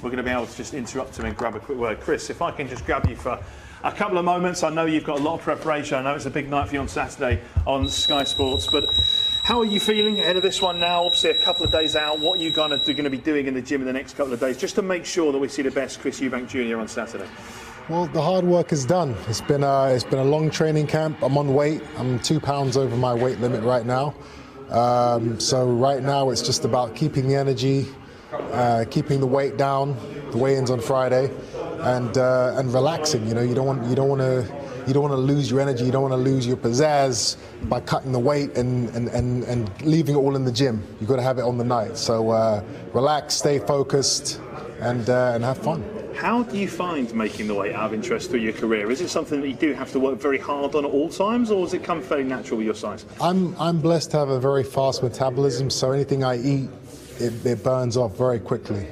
we're going to be able to just interrupt him and grab a quick word. Chris, if I can just grab you for a couple of moments. I know you've got a lot of preparation. I know it's a big night for you on Saturday on Sky Sports, but how are you feeling ahead of this one now? Obviously a couple of days out. What are you going to be doing in the gym in the next couple of days just to make sure that we see the best Chris Eubank Jr. on Saturday? Well, the hard work is done. It's been a long training camp. I'm on weight. I'm 2 pounds over my weight limit right now. So right now it's just about keeping the energy, keeping the weight down. The weigh-in's on Friday, and relaxing. You know, you don't want to lose your energy. You don't want to lose your pizzazz by cutting the weight and leaving it all in the gym. You've got to have it on the night. So relax, stay focused, and have fun. How do you find making the weight out of interest through your career? Is it something that you do have to work very hard on at all times, or does it come fairly natural with your size? I'm blessed to have a very fast metabolism, so anything I eat, it burns off very quickly.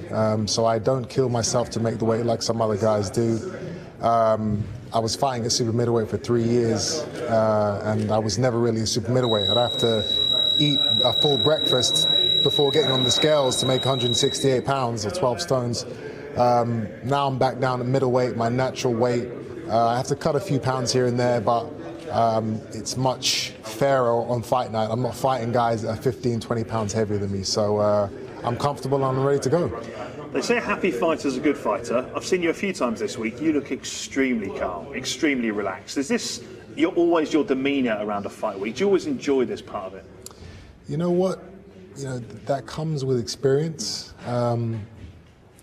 So I don't kill myself to make the weight like some other guys do. I was fighting at super middleweight for 3 years, and I was never really a super middleweight. I'd have to eat a full breakfast before getting on the scales to make 168 pounds or 12 stones. Now I'm back down to middleweight, my natural weight. I have to cut a few pounds here and there, but it's much fairer on fight night. I'm not fighting guys that are 15, 20 pounds heavier than me, so I'm comfortable and I'm ready to go. They say a happy fighter's a good fighter. I've seen you a few times this week. You look extremely calm, extremely relaxed. Is this always your demeanour around a fight week? Do you always enjoy this part of it? You know what? That comes with experience.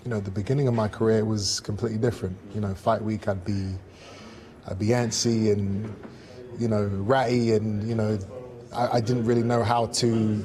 The beginning of my career was completely different. Fight week I'd be antsy and ratty, and I didn't really know how to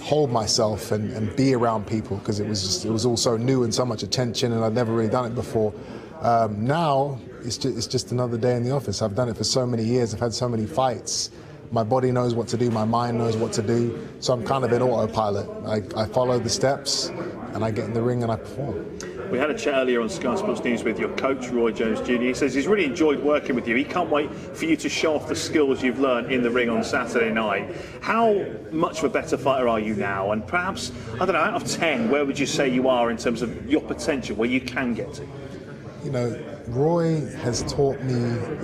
hold myself and be around people because it was all so new and so much attention, and I'd never really done it before. Now it's just another day in the office. I've done it for so many years. I've had so many fights. My body knows what to do, my mind knows what to do, so I'm kind of in autopilot. I follow the steps and I get in the ring and I perform. We had a chat earlier on Sky Sports News with your coach, Roy Jones Jr. He says he's really enjoyed working with you. He can't wait for you to show off the skills you've learned in the ring on Saturday night. How much of a better fighter are you now? And perhaps, I don't know, out of 10, where would you say you are in terms of your potential, where you can get to? Roy has taught me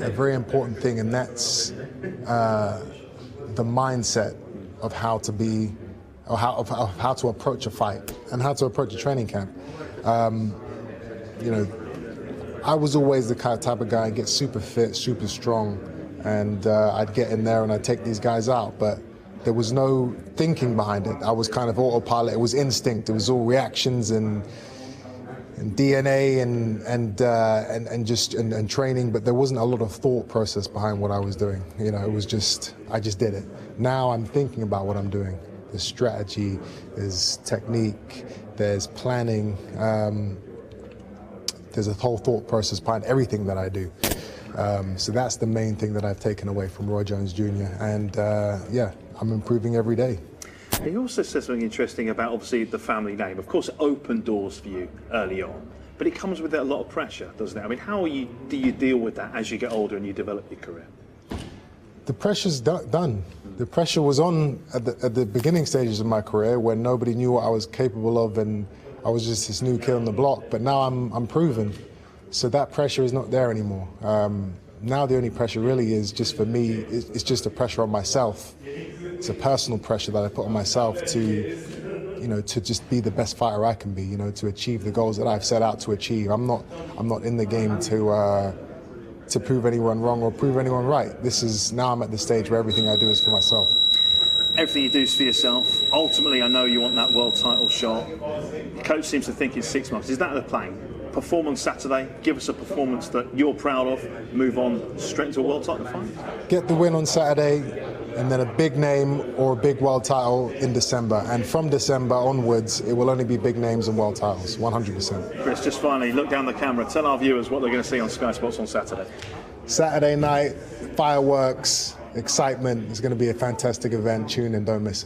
a very important thing, and that's the mindset of how to be, or how to approach a fight and how to approach a training camp. I was always the type of guy I'd get super fit, super strong, and I'd get in there and I'd take these guys out, but there was no thinking behind it. I was kind of autopilot. It was instinct. It was all reactions and DNA and training, but there wasn't a lot of thought process behind what I was doing. It was I just did it. Now I'm thinking about what I'm doing. There's strategy, there's technique, there's planning, there's a whole thought process behind everything that I do. So that's the main thing that I've taken away from Roy Jones Jr. And I'm improving every day. He also said something interesting about, obviously, the family name. Of course, it opened doors for you early on, but it comes with a lot of pressure, doesn't it? I mean, how do you deal with that as you get older and you develop your career? The pressure's done. The pressure was on at the beginning stages of my career when nobody knew what I was capable of and I was just this new kid on the block, but now I'm proven. So that pressure is not there anymore. Now the only pressure really is just for me, it's just a pressure on myself. It's a personal pressure that I put on myself to just be the best fighter I can be, to achieve the goals that I've set out to achieve. I'm not in the game to prove anyone wrong or prove anyone right. Now I'm at the stage where everything I do is for myself. Everything you do is for yourself. Ultimately, I know you want that world title shot. The coach seems to think it's 6 months. Is that the plan? Perform on Saturday, give us a performance that you're proud of, move on straight to a world title fight? Get the win on Saturday, and then a big name or a big world title in December. And from December onwards, it will only be big names and world titles, 100%. Chris, just finally, look down the camera. Tell our viewers what they're going to see on Sky Sports on Saturday. Saturday night, fireworks, excitement. It's going to be a fantastic event. Tune in, don't miss it.